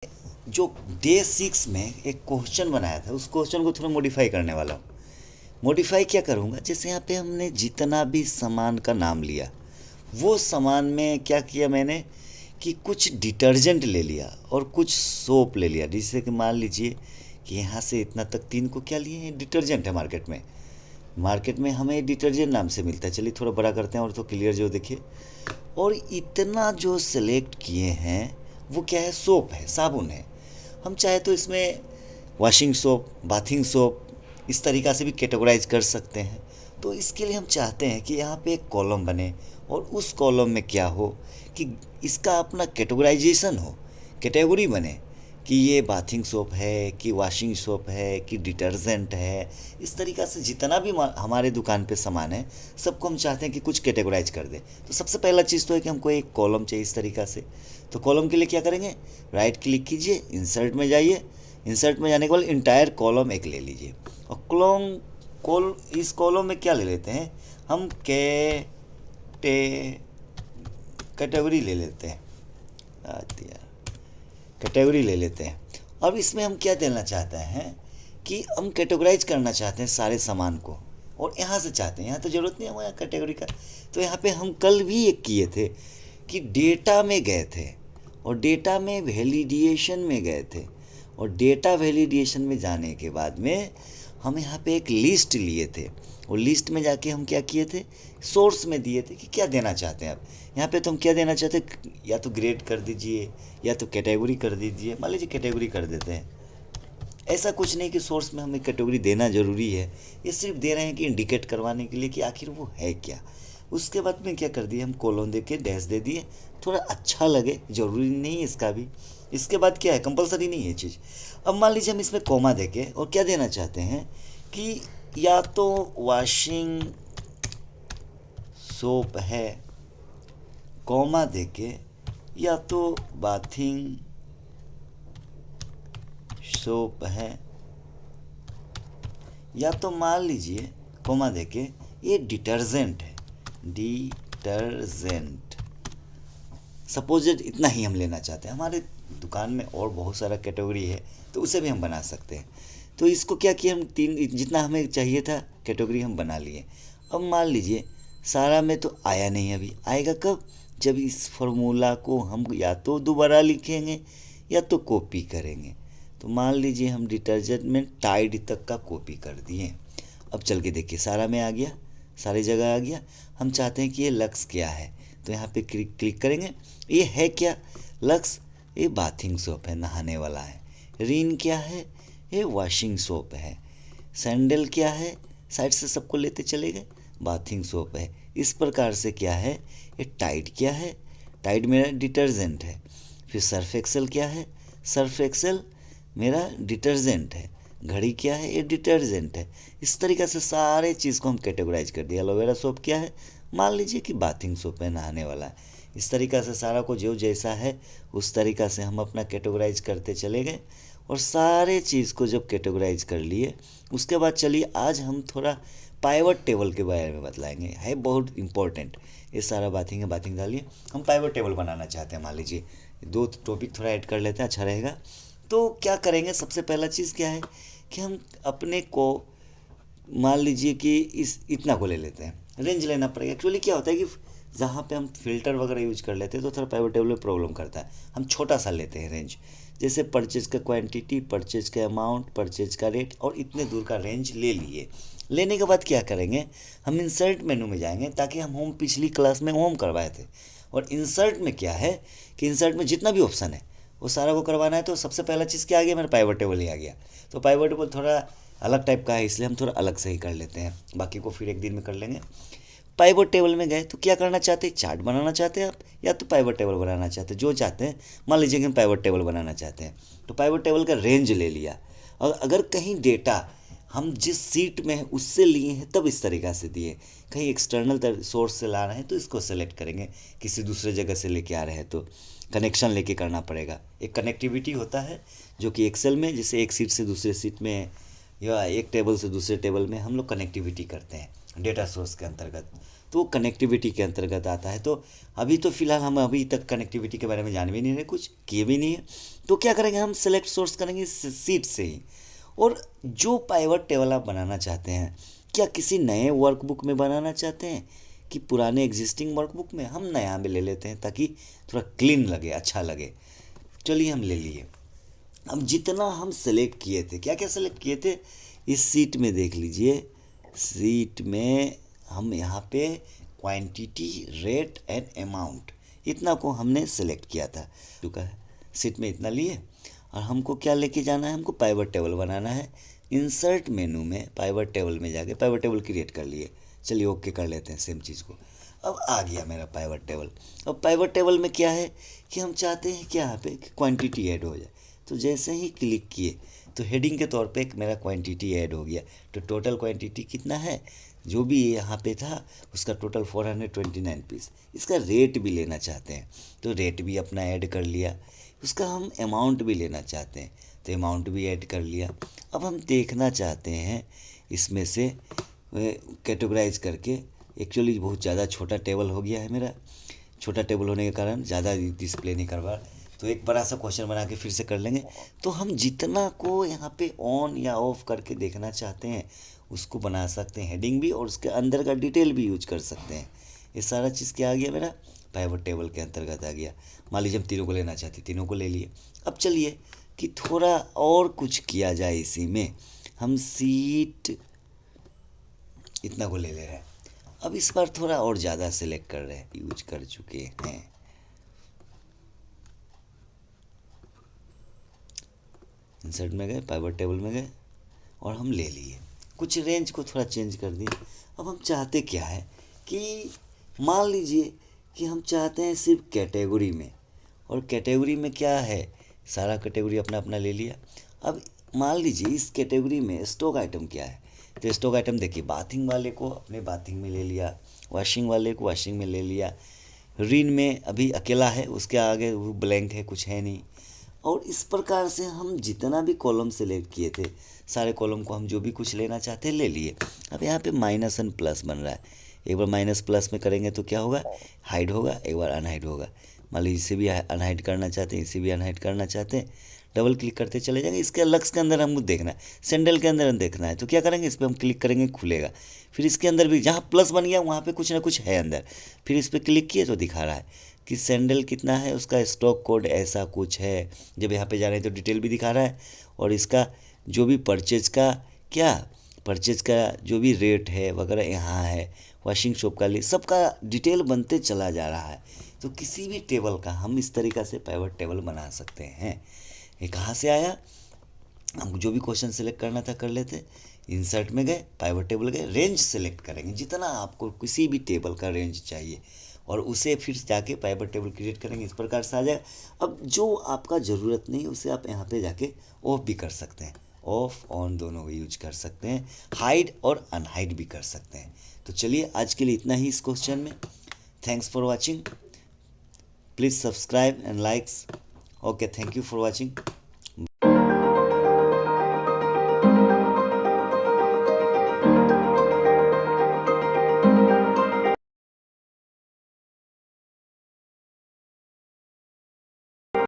जो डे 6 में एक क्वेश्चन बनाया था, उस क्वेश्चन को थोड़ा मॉडिफाई करने वाला हूँ। मॉडिफाई क्या करूँगा, जैसे यहाँ पे हमने जितना भी सामान का नाम लिया, वो सामान में क्या किया मैंने कि कुछ डिटर्जेंट ले लिया और कुछ सोप ले लिया। जिससे कि मान लीजिए कि यहाँ से इतना तक 3 को क्या लिए हैं, डिटर्जेंट है। मार्केट में हमें डिटर्जेंट नाम से मिलता है। चलिए थोड़ा बड़ा करते हैं और तो क्लियर जो देखिए। और इतना जो सेलेक्ट किए हैं वो क्या है, सोप है, साबुन है। हम चाहे तो इसमें वॉशिंग सोप, बाथिंग सोप, इस तरीक़ा से भी कैटेगराइज कर सकते हैं। तो इसके लिए हम चाहते हैं कि यहाँ पे एक कॉलम बने और उस कॉलम में क्या हो कि इसका अपना कैटेगराइजेशन हो, कैटेगरी बने कि ये बाथिंग सोप है कि वॉशिंग सोप है कि डिटर्जेंट है। इस तरीक़ा से जितना भी हमारे दुकान पे सामान है, सबको हम चाहते हैं कि कुछ कैटेगराइज कर दें। तो सबसे पहला चीज़ तो है कि हमको एक कॉलम चाहिए इस तरीक़ा से। तो कॉलम के लिए क्या करेंगे, राइट क्लिक कीजिए, इंसर्ट में जाइए। इंसर्ट में जाने के बाद इंटायर कॉलम एक ले लीजिए और इस कॉलम में क्या ले लेते हैं हम, कैटेगरी ले लेते हैं। कैटेगरी ले लेते हैं। अब इसमें हम क्या देना चाहते हैं कि हम कैटेगराइज करना चाहते हैं सारे सामान को, और यहाँ से चाहते हैं, यहाँ तो ज़रूरत नहीं है हमारे कैटेगरी का। तो यहाँ पे हम कल भी एक किए थे कि डेटा में गए थे और डेटा में वैलिडेशन में गए थे, और डेटा वैलिडेशन में जाने के बाद में हम यहाँ पे एक लिस्ट लिए थे, और लिस्ट में जाके हम क्या किए थे, सोर्स में दिए थे कि क्या देना चाहते हैं आप। यहाँ पे तो हम क्या देना चाहते हैं, या तो ग्रेड कर दीजिए या तो कैटेगरी कर दीजिए। मान लीजिए कैटेगरी कर देते हैं। ऐसा कुछ नहीं कि सोर्स में हमें कैटेगरी देना ज़रूरी है, ये सिर्फ दे रहे हैं कि इंडिकेट करवाने के लिए कि आखिर वो है क्या। उसके बाद में क्या कर दिए, हम कोलोन दे के डैश दे दिए, थोड़ा अच्छा लगे, ज़रूरी नहीं है इसका भी। इसके बाद क्या है, कंपलसरी नहीं है चीज़। अब मान लीजिए हम इसमें कोमा दे के और क्या देना चाहते हैं कि या तो वॉशिंग सोप है, कोमा दे के, या तो बाथिंग सोप है, या तो मान लीजिए कोमा दे के ये डिटर्जेंट है, डिटर्जेंट। सपोजेड इतना ही हम लेना चाहते हैं। हमारे दुकान में और बहुत सारा कैटेगरी है, तो उसे भी हम बना सकते हैं। तो इसको क्या किया, हम 3 जितना हमें चाहिए था कैटेगरी हम बना लिए। अब मान लीजिए सारा में तो आया नहीं, अभी आएगा कब, जब इस फार्मूला को हम या तो दोबारा लिखेंगे या तो कॉपी करेंगे। तो मान लीजिए हम डिटर्जेंट में टाइड तक का कॉपी कर दिए। अब चल के देखिए सारा में आ गया, सारी जगह आ गया। हम चाहते हैं कि ये लक्स क्या है, तो यहाँ पे क्लिक करेंगे। ये है क्या, लक्स ये बाथिंग सोप है, नहाने वाला है। रिन क्या है, ये वॉशिंग सोप है। सैंडल क्या है, साइड से सबको लेते चले गए, बाथिंग सोप है। इस प्रकार से क्या है, ये टाइड क्या है, टाइड मेरा डिटर्जेंट है। फिर सर्फ एक्सेल क्या है, सर्फ एक्सेल मेरा डिटर्जेंट है। घड़ी क्या है, ये डिटर्जेंट है। इस तरीक़े से सारे चीज़ को हम कैटेगराइज कर दिया। एलोवेरा सोप क्या है, मान लीजिए कि बाथिंग सोप है, नहाने वाला है। इस तरीक़ा से सारा को जो जैसा है उस तरीक़ा से हम अपना कैटेगराइज करते चले गए। और सारे चीज़ को जब कैटेगराइज कर लिए, उसके बाद चलिए आज हम थोड़ा पाइवट टेबल के बारे में बतलाएंगे, है बहुत इंपॉर्टेंट। ये सारा बाथिंग है, बाथिंग डालिए। हम पाइवट टेबल बनाना चाहते हैं, मान लीजिए 2 टॉपिक थोड़ा ऐड कर लेते हैं, अच्छा रहेगा। तो क्या करेंगे, सबसे पहला चीज़ क्या है कि हम अपने को मान लीजिए कि इतना को ले लेते हैं, रेंज लेना पड़ेगा। एक्चुअली क्या होता है कि जहाँ पे हम फिल्टर वगैरह यूज कर लेते हैं तो थोड़ा पाइवट टेबल में प्रॉब्लम करता है। हम छोटा सा लेते हैं रेंज, जैसे परचेज का क्वांटिटी, परचेज का अमाउंट, परचेज का रेट, और इतने दूर का रेंज ले लिए। लेने के बाद क्या करेंगे, हम इंसर्ट मेनू में जाएंगे, ताकि हम होम पिछली क्लास में होम करवाए थे। और इंसर्ट में क्या है कि इंसर्ट में जितना भी ऑप्शन है वो सारा को करवाना है। तो सबसे पहला चीज़ क्या आ गया, मेरा पाइवट टेबल ही आ गया। तो पाइवट टेबल थोड़ा अलग टाइप का है, इसलिए हम थोड़ा अलग से ही कर लेते हैं, बाकी को फिर एक दिन में कर लेंगे। पाइवट टेबल में गए तो क्या करना चाहते हैं, चार्ट बनाना चाहते हैं आप, या तो पाइवट टेबल बनाना चाहते हैं, जो चाहते हैं। मान लीजिए कि हम पाइवट टेबल बनाना चाहते हैं, तो पाइवट टेबल का रेंज ले लिया। और अगर कहीं डेटा हम जिस सीट में है उससे लिए हैं तब इस तरीक़ा से दिए। कहीं एक्सटर्नल सोर्स से ला रहे हैं तो इसको सेलेक्ट करेंगे, किसी दूसरे जगह से लेके आ रहे हैं तो कनेक्शन लेके करना पड़ेगा। एक कनेक्टिविटी होता है जो कि एक्सेल में, जैसे एक सीट से दूसरे सीट में या एक टेबल से दूसरे टेबल में हम लोग कनेक्टिविटी करते हैं, डेटा सोर्स के अंतर्गत, तो कनेक्टिविटी के अंतर्गत आता है। तो अभी तो फ़िलहाल हम अभी तक कनेक्टिविटी के बारे में जान भी नहीं रहे, कुछ किए भी नहीं है। तो क्या करेंगे, हम सेलेक्ट सोर्स करेंगे सीट से ही। और जो पाइवट टेबल आप बनाना चाहते हैं, क्या किसी नए वर्कबुक में बनाना चाहते हैं कि पुराने एग्जिस्टिंग वर्कबुक में? हम नया में ले लेते हैं ताकि थोड़ा क्लीन लगे, अच्छा लगे। चलिए हम ले लिए। अब जितना हम सेलेक्ट किए थे, क्या क्या सेलेक्ट किए थे, इस सीट में देख लीजिए। सीट में हम यहाँ पे क्वांटिटी, रेट एंड अमाउंट, इतना को हमने सेलेक्ट किया था, चुका है। सीट में इतना लिए और हमको क्या लेके जाना है, हमको पाइवट टेबल बनाना है। इंसर्ट मेनू में पाइवट टेबल में जाके पाइवट टेबल क्रिएट कर लिए। चलिए ओके कर लेते हैं सेम चीज़ को। अब आ गया मेरा पाइवट टेबल। अब पाइवट टेबल में क्या है कि हम चाहते हैं कि यहाँ पे क्वांटिटी ऐड हो जाए। तो जैसे ही क्लिक किए तो हेडिंग के तौर पे एक मेरा क्वांटिटी ऐड हो गया। तो टोटल क्वांटिटी कितना है, जो भी यहाँ पे था उसका टोटल 429 पीस। इसका रेट भी लेना चाहते हैं तो रेट भी अपना ऐड कर लिया। उसका हम अमाउंट भी लेना चाहते हैं तो अमाउंट भी ऐड कर लिया। अब हम देखना चाहते हैं इसमें से कैटेगराइज करके। एक्चुअली बहुत ज़्यादा छोटा टेबल हो गया है मेरा, छोटा टेबल होने के कारण ज़्यादा डिस्प्ले नहीं कर पा रहा, तो एक बड़ा सा क्वेश्चन बना के फिर से कर लेंगे। तो हम जितना को यहाँ पे ऑन या ऑफ करके देखना चाहते हैं उसको बना सकते हैं, हेडिंग भी और उसके अंदर का डिटेल भी यूज कर सकते हैं। ये सारा चीज़ क्या आ गया मेरा, पाइवट टेबल के अंतर्गत आ गया। मान लीजिए हम तीनों को लेना चाहते, तीनों को ले लिए। अब चलिए कि थोड़ा और कुछ किया जाए इसी में। हम सीट इतना को ले रहे हैं। अब इस बार थोड़ा और ज़्यादा सेलेक्ट कर रहे हैं, यूज कर चुके हैं। इंसर्ट में गए, पाइवट टेबल में गए और हम ले लिए। कुछ रेंज को थोड़ा चेंज कर दिए। अब हम चाहते क्या है कि मान लीजिए कि हम चाहते हैं सिर्फ कैटेगरी में, और कैटेगरी में क्या है, सारा कैटेगरी अपना अपना ले लिया। अब मान लीजिए इस कैटेगरी में स्टॉक आइटम क्या है, तो स्टॉक आइटम देखिए, बाथिंग वाले को अपने बाथिंग में ले लिया, वॉशिंग वाले को वॉशिंग में ले लिया, रिन में अभी अकेला है, उसके आगे वो ब्लैंक है, कुछ है नहीं। और इस प्रकार से हम जितना भी कॉलम सेलेक्ट किए थे, सारे कॉलम को हम जो भी कुछ लेना चाहते हैं ले लिए। अब यहाँ पे माइनस एंड प्लस बन रहा है। एक बार माइनस प्लस में करेंगे तो क्या होगा, हाइड होगा, एक बार अनहाइड होगा। मान लीजिए इसे भी अनहाइड करना चाहते हैं, इसे भी अनहाइड करना चाहते हैं, डबल क्लिक करते चले जाएंगे। इसके लक्स के अंदर हमको देखना है, सैंडल के अंदर देखना है, तो क्या करेंगे, इस पर हम क्लिक करेंगे, खुलेगा। फिर इसके अंदर भी जहाँ प्लस बन गया वहाँ पे कुछ ना कुछ है अंदर, फिर इस पर क्लिक किए तो दिखा रहा है कि सैंडल कितना है, उसका स्टॉक कोड ऐसा कुछ है। जब यहाँ पे जा रहे हैं तो डिटेल भी दिखा रहा है, और इसका जो भी परचेज का क्या, परचेज का जो भी रेट है वगैरह यहाँ है। वॉशिंग शॉप का लिए सबका डिटेल बनते चला जा रहा है। तो किसी भी टेबल का हम इस तरीक़ा से पाइवट टेबल बना सकते हैं। ये कहाँ से आया, हमको जो भी क्वेश्चन सेलेक्ट करना था कर लेते, इंसर्ट में गए, पाइवट टेबल गए, रेंज सेलेक्ट करेंगे जितना आपको किसी भी टेबल का रेंज चाहिए, और उसे फिर जाके पाइवट टेबल क्रिएट करेंगे। इस प्रकार से आ जाएगा। अब जो आपका ज़रूरत नहीं उसे आप यहाँ पे जाके ऑफ भी कर सकते हैं, ऑफ ऑन दोनों को यूज कर सकते हैं, हाइड और अनहाइड भी कर सकते हैं। तो चलिए आज के लिए इतना ही इस क्वेश्चन में। Thanks for watching, please subscribe and likes. Okay, thank you for watching.